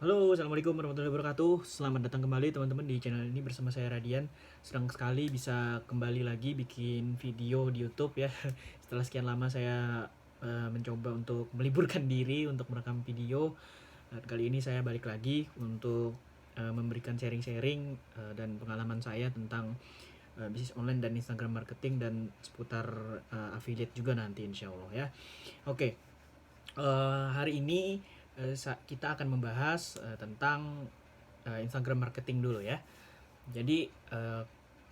Halo, assalamualaikum warahmatullahi wabarakatuh. Selamat datang kembali teman-teman di channel ini bersama saya Radian. Senang sekali bisa kembali lagi bikin video di YouTube ya. Setelah sekian lama saya mencoba untuk meliburkan diri untuk merekam video. Kali ini saya balik lagi untuk memberikan sharing-sharing dan pengalaman saya tentang bisnis online dan Instagram marketing dan seputar affiliate juga nanti insya Allah ya. Oke, hari ini kita akan membahas tentang Instagram marketing dulu ya. Jadi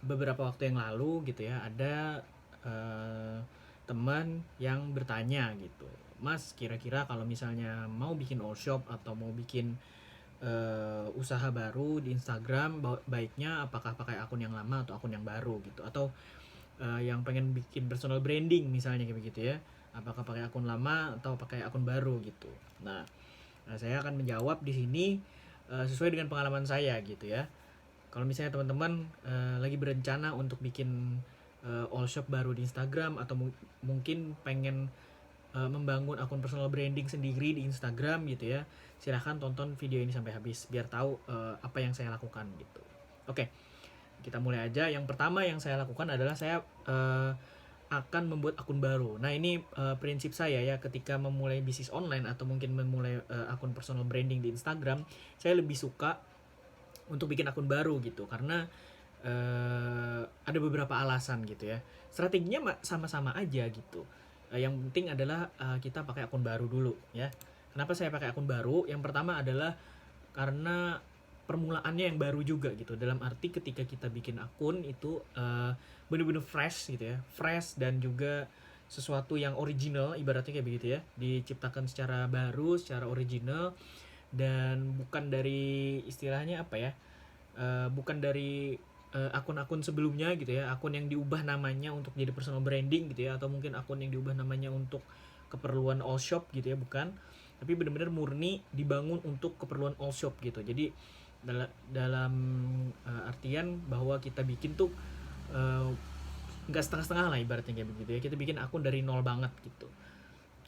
beberapa waktu yang lalu gitu ya, ada teman yang bertanya gitu, Mas, kira-kira kalau misalnya mau bikin all shop atau mau bikin usaha baru di Instagram, baiknya apakah pakai akun yang lama atau akun yang baru gitu, atau yang pengen bikin personal branding misalnya kayak begitu ya, apakah pakai akun lama atau pakai akun baru gitu. Nah, saya akan menjawab di sini sesuai dengan pengalaman saya gitu ya. Kalau misalnya teman-teman lagi berencana untuk bikin all shop baru di Instagram atau mungkin pengen membangun akun personal branding sendiri di Instagram gitu ya, silahkan tonton video ini sampai habis biar tahu apa yang saya lakukan gitu. Oke, kita mulai aja. Yang pertama yang saya lakukan adalah saya akan membuat akun baru. Nah, ini prinsip saya ya ketika memulai bisnis online atau mungkin memulai akun personal branding di Instagram, saya lebih suka untuk bikin akun baru gitu karena ada beberapa alasan gitu ya. Strateginya sama-sama aja gitu. Yang penting adalah kita pakai akun baru dulu ya. Kenapa saya pakai akun baru? Yang pertama adalah karena permulaannya yang baru juga gitu, dalam arti ketika kita bikin akun itu bener-bener fresh gitu ya, fresh dan juga sesuatu yang original, ibaratnya kayak begitu ya, diciptakan secara baru, secara original, dan bukan dari istilahnya apa ya, bukan dari akun-akun sebelumnya gitu ya, akun yang diubah namanya untuk jadi personal branding gitu ya, atau mungkin akun yang diubah namanya untuk keperluan all shop gitu ya, bukan, tapi benar-benar murni dibangun untuk keperluan all shop gitu. Jadi dalam artian bahwa kita bikin tuh nggak setengah-setengah lah, ibaratnya kayak begitu ya, kita bikin akun dari nol banget gitu.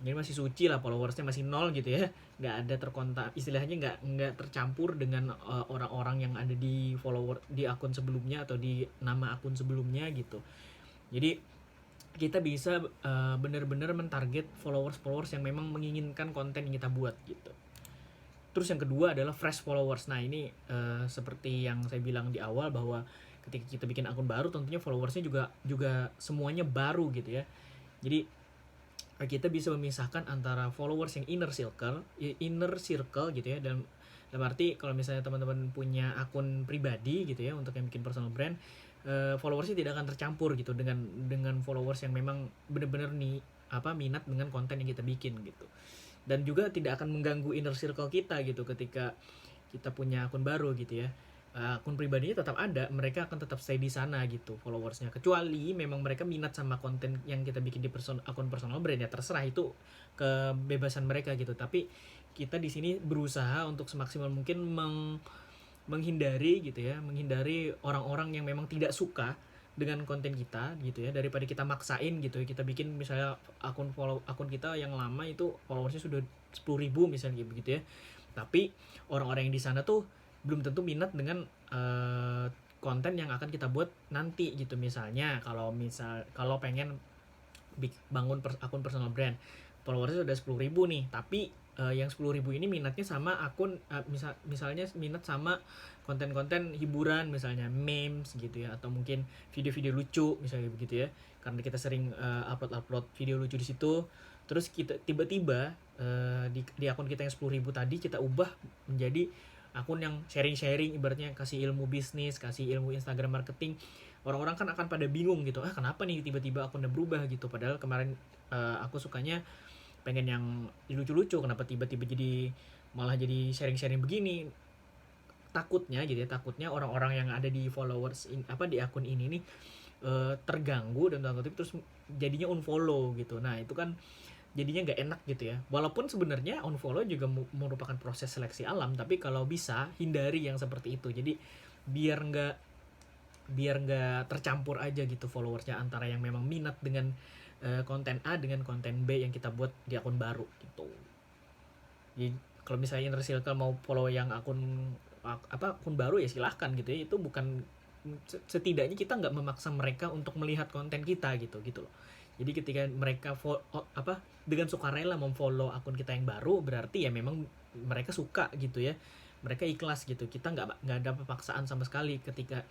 Jadi masih suci lah, followersnya masih nol gitu ya, nggak ada terkontak, istilahnya nggak tercampur dengan orang-orang yang ada di follower di akun sebelumnya atau di nama akun sebelumnya gitu. Jadi kita bisa benar-benar mentarget followers yang memang menginginkan konten yang kita buat gitu. Terus yang kedua adalah fresh followers. Nah, ini seperti yang saya bilang di awal bahwa ketika kita bikin akun baru tentunya followersnya juga semuanya baru gitu ya. Jadi kita bisa memisahkan antara followers yang inner circle gitu ya, dan dalam arti kalau misalnya teman-teman punya akun pribadi gitu ya untuk yang bikin personal brand, followersnya tidak akan tercampur gitu dengan followers yang memang benar-benar minat dengan konten yang kita bikin gitu, dan juga tidak akan mengganggu inner circle kita gitu ketika kita punya akun baru gitu ya. Akun pribadinya tetap ada, mereka akan tetap stay di sana gitu followersnya, kecuali memang mereka minat sama konten yang kita bikin di akun personal brand, ya terserah, itu kebebasan mereka gitu. Tapi kita di sini berusaha untuk semaksimal mungkin menghindari gitu ya, menghindari orang-orang yang memang tidak suka dengan konten kita gitu ya, daripada kita maksain gitu ya, kita bikin misalnya akun kita yang lama itu followersnya sudah 10.000 misalnya begitu ya, tapi orang-orang yang di sana tuh belum tentu minat dengan konten yang akan kita buat nanti gitu. Misalnya kalau pengen bangun akun personal brand, followersnya sudah 10.000 nih, tapi yang 10.000 ini minatnya sama akun misalnya minat sama konten-konten hiburan, misalnya memes gitu ya, atau mungkin video-video lucu misalnya begitu ya, karena kita sering upload video lucu di situ. Terus kita tiba-tiba di akun kita yang 10.000 tadi kita ubah menjadi akun yang sharing-sharing, ibaratnya kasih ilmu bisnis, kasih ilmu Instagram marketing. Orang-orang kan akan pada bingung gitu, kenapa nih tiba-tiba akunnya berubah gitu, padahal kemarin aku sukanya pengen yang lucu-lucu, kenapa tiba-tiba malah jadi sharing-sharing begini. Takutnya orang-orang yang ada di followers di akun ini nih terganggu dan tanda kutip terus jadinya unfollow gitu. Nah, itu kan jadinya nggak enak gitu ya, walaupun sebenarnya unfollow juga merupakan proses seleksi alam, tapi kalau bisa hindari yang seperti itu. Jadi biar nggak tercampur aja gitu followersnya antara yang memang minat dengan konten A dengan konten B yang kita buat di akun baru gitu. Jadi Kalau misalnya inner circle mau follow yang akun baru ya silahkan gitu ya, itu bukan, setidaknya kita nggak memaksa mereka untuk melihat konten kita gitu loh. Jadi ketika mereka dengan sukarela memfollow akun kita yang baru, berarti ya memang mereka suka gitu ya, mereka ikhlas gitu. Kita nggak ada paksaan sama sekali ketika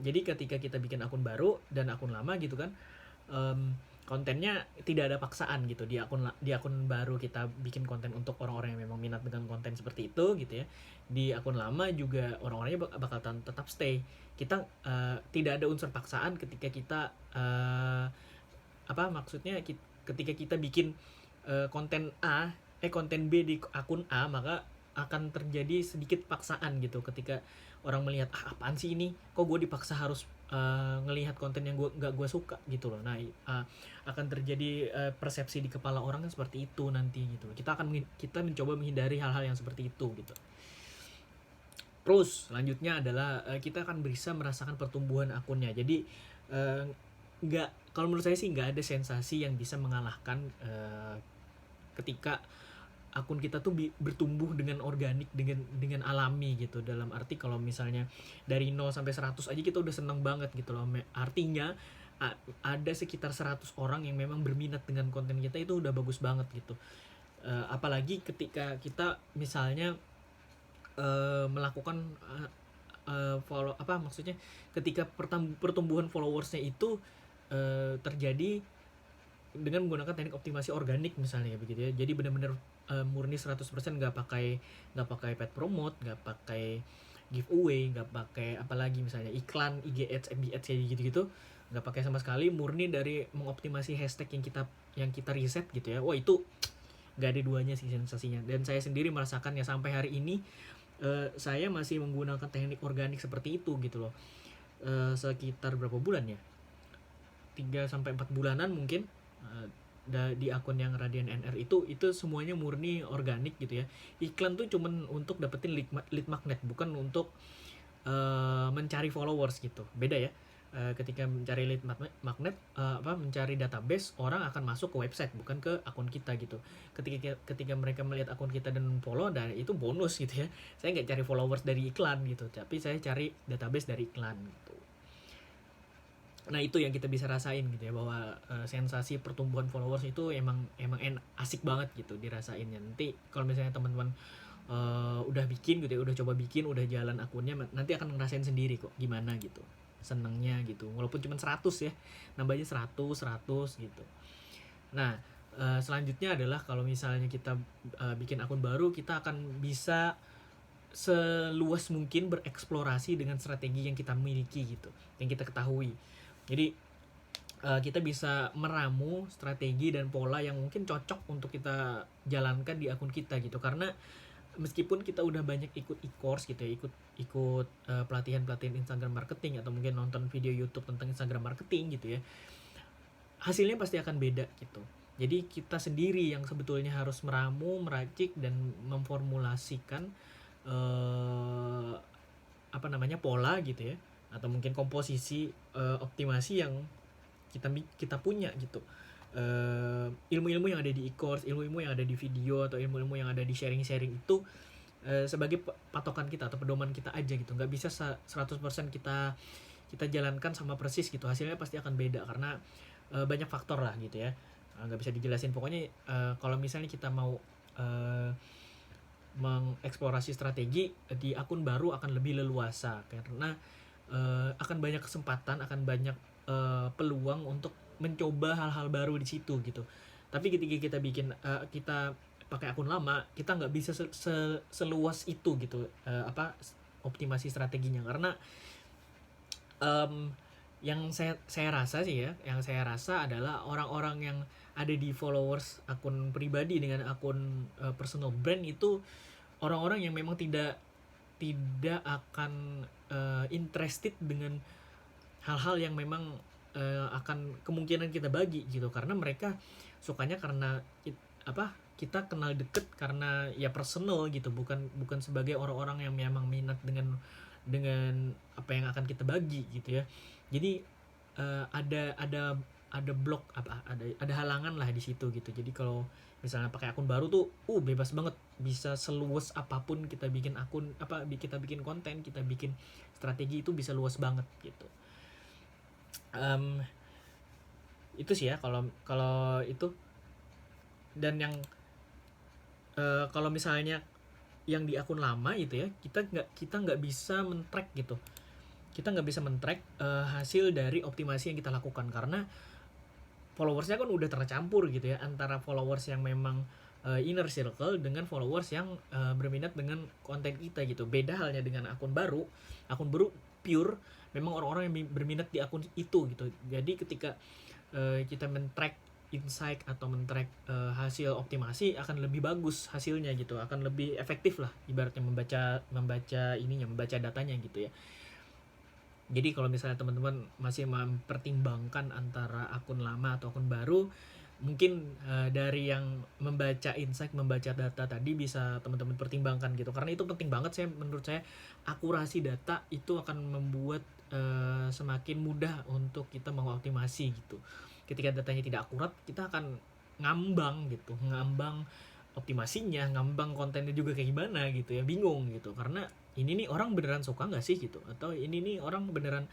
jadi ketika kita bikin akun baru dan akun lama gitu kan, kontennya tidak ada paksaan gitu. Di akun baru kita bikin konten untuk orang-orang yang memang minat dengan konten seperti itu gitu ya. Di akun lama juga orang-orangnya bakal tetap stay. Kita tidak ada unsur paksaan ketika kita ketika kita bikin konten konten B di akun A, maka akan terjadi sedikit paksaan gitu ketika orang melihat apaan sih ini, kok gue dipaksa harus ngelihat konten yang nggak gue suka gitu loh. Nah akan terjadi persepsi di kepala orang kan seperti itu nanti gitu. Kita mencoba menghindari hal-hal yang seperti itu gitu. Terus selanjutnya adalah kita akan bisa merasakan pertumbuhan akunnya. Jadi kalau menurut saya sih nggak ada sensasi yang bisa mengalahkan ketika akun kita tuh bertumbuh dengan organik, dengan alami gitu. Dalam arti kalau misalnya dari 0 sampai 100 aja kita udah seneng banget gitu loh. Artinya ada sekitar 100 orang yang memang berminat dengan konten kita, itu udah bagus banget gitu. Apalagi ketika kita misalnya melakukan maksudnya ketika pertumbuhan followersnya itu terjadi dengan menggunakan teknik optimasi organik misalnya begitu ya. Jadi benar-benar murni 100%, nggak pakai paid promote, nggak pakai giveaway, nggak pakai apalagi misalnya iklan, IG ads, FB ads kayak gitu-gitu, nggak pakai sama sekali, murni dari mengoptimasi hashtag yang kita riset gitu ya. Wah, itu nggak ada duanya sih sensasinya. Dan saya sendiri merasakannya sampai hari ini. Saya masih menggunakan teknik organik seperti itu gitu loh. Sekitar berapa bulan ya, 3-4 bulanan mungkin. Di akun yang Radian NR itu semuanya murni organik gitu ya. Iklan tuh cuman untuk dapetin lead magnet, bukan untuk mencari followers gitu. Beda ya. Ketika mencari lead magnet, mencari database, orang akan masuk ke website bukan ke akun kita gitu. Ketika mereka melihat akun kita dan follow, dan itu bonus gitu ya. Saya nggak cari followers dari iklan gitu, tapi saya cari database dari iklan gitu. Nah itu yang kita bisa rasain gitu ya, bahwa sensasi pertumbuhan followers itu emang asik banget gitu dirasainnya. Nanti kalau misalnya teman-teman udah bikin gitu ya, udah coba bikin, udah jalan akunnya, nanti akan ngerasain sendiri kok gimana gitu senengnya gitu. Walaupun cuma 100 ya, nambahnya 100 gitu. Nah selanjutnya adalah kalau misalnya kita bikin akun baru, kita akan bisa seluas mungkin bereksplorasi dengan strategi yang kita miliki gitu, yang kita ketahui. Jadi kita bisa meramu strategi dan pola yang mungkin cocok untuk kita jalankan di akun kita gitu. Karena meskipun kita udah banyak ikut e-course gitu ya, ikut pelatihan Instagram marketing, atau mungkin nonton video YouTube tentang Instagram marketing gitu ya, hasilnya pasti akan beda gitu. Jadi kita sendiri yang sebetulnya harus meramu, meracik, dan memformulasikan pola gitu ya, atau mungkin komposisi optimasi yang kita punya gitu. Ilmu-ilmu yang ada di e-course, ilmu-ilmu yang ada di video, atau ilmu-ilmu yang ada di sharing-sharing itu sebagai patokan kita atau pedoman kita aja gitu. Nggak bisa 100% kita jalankan sama persis gitu. Hasilnya pasti akan beda karena banyak faktor lah gitu ya. Nggak bisa dijelasin. Pokoknya kalau misalnya kita mau mengeksplorasi strategi di akun baru akan lebih leluasa, karena akan banyak kesempatan, akan banyak peluang untuk mencoba hal-hal baru di situ gitu. Tapi ketika kita pakai akun lama, kita nggak bisa seluas itu gitu optimasi strateginya. Karena yang saya rasa sih ya, yang saya rasa adalah orang-orang yang ada di followers akun pribadi dengan akun personal brand itu orang-orang yang memang tidak akan interested dengan hal-hal yang memang akan kemungkinan kita bagi gitu. Karena mereka sukanya karena kita kenal deket karena ya personal gitu, bukan sebagai orang-orang yang memang minat dengan apa yang akan kita bagi gitu ya. Jadi ada blok apa ada halangan lah di situ gitu. Jadi kalau misalnya pakai akun baru tuh bebas banget, bisa seluas apapun kita bikin akun, kita bikin konten, kita bikin strategi, itu bisa luas banget gitu. Itu sih ya kalau kalau itu. Dan yang kalau misalnya yang di akun lama gitu ya, kita nggak bisa men-track gitu. Kita nggak bisa men-track hasil dari optimasi yang kita lakukan, karena followersnya kan udah tercampur gitu ya, antara followers yang memang inner circle dengan followers yang berminat dengan konten kita gitu. Beda halnya dengan akun baru pure memang orang-orang yang berminat di akun itu gitu. Jadi ketika kita men-track insight atau men-track hasil optimasi, akan lebih bagus hasilnya gitu, akan lebih efektif lah ibaratnya membaca datanya gitu ya. Jadi kalau misalnya teman-teman masih mempertimbangkan antara akun lama atau akun baru, mungkin dari yang membaca insight, membaca data tadi bisa teman-teman pertimbangkan gitu, karena itu penting banget menurut saya. Akurasi data itu akan membuat semakin mudah untuk kita mengoptimasi gitu. Ketika datanya tidak akurat, kita akan ngambang optimasinya, ngambang kontennya juga kayak gimana gitu ya, bingung gitu, karena ini nih orang beneran suka nggak sih gitu, atau ini nih orang beneran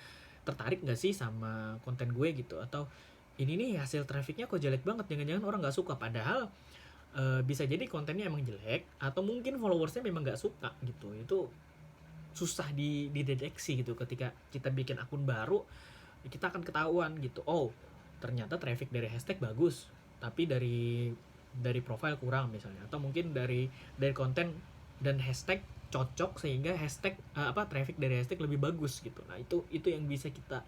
tertarik nggak sih sama konten gue gitu, atau ini nih hasil trafficnya kok jelek banget, jangan-jangan orang nggak suka, padahal bisa jadi kontennya emang jelek, atau mungkin followersnya memang nggak suka gitu. Itu susah dideteksi gitu. Ketika kita bikin akun baru, kita akan ketahuan gitu, oh ternyata traffic dari hashtag bagus, tapi dari profile kurang misalnya, atau mungkin dari konten dan hashtag cocok sehingga hashtag traffic dari hashtag lebih bagus gitu. Nah itu yang bisa kita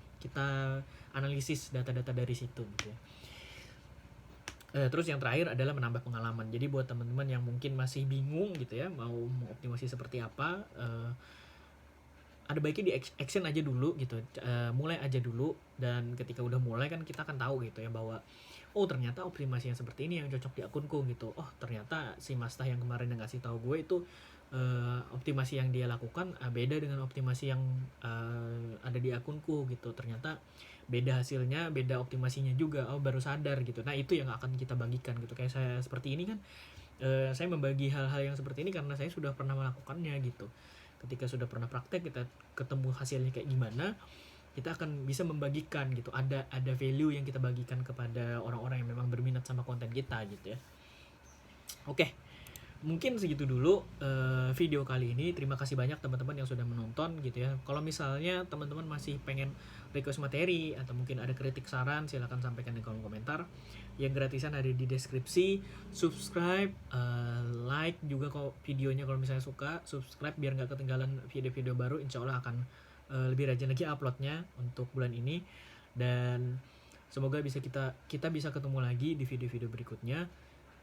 analisis data-data dari situ gitu ya. Terus yang terakhir adalah menambah pengalaman. Jadi buat teman-teman yang mungkin masih bingung gitu ya, mau optimasi seperti apa, ada baiknya di action aja dulu gitu, mulai aja dulu. Dan ketika udah mulai kan kita akan tahu gitu ya, bahwa oh ternyata optimasi yang seperti ini yang cocok di akunku gitu. Oh ternyata si Mastah yang kemarin yang ngasih tahu gue itu optimasi yang dia lakukan beda dengan optimasi yang ada di akunku gitu. Ternyata beda hasilnya, beda optimasinya juga. Oh baru sadar gitu. Nah itu yang akan kita bagikan gitu. Kayak saya seperti ini kan, saya membagi hal-hal yang seperti ini karena saya sudah pernah melakukannya gitu. Ketika sudah pernah praktek, kita ketemu hasilnya kayak gimana, kita akan bisa membagikan gitu. Ada value yang kita bagikan kepada orang-orang yang memang berminat sama konten kita gitu ya. Oke, mungkin segitu dulu video kali ini. Terima kasih banyak teman-teman yang sudah menonton gitu ya. Kalau misalnya teman-teman masih pengen request materi atau mungkin ada kritik saran, silahkan sampaikan di kolom komentar. Yang gratisan ada di deskripsi. Subscribe, like juga kok videonya kalau misalnya suka. Subscribe biar nggak ketinggalan video-video baru. Insya Allah akan lebih rajin lagi uploadnya untuk bulan ini. Dan semoga kita bisa ketemu lagi di video-video berikutnya.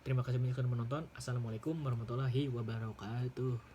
Terima kasih banyak sudah menonton. Assalamualaikum warahmatullahi wabarakatuh.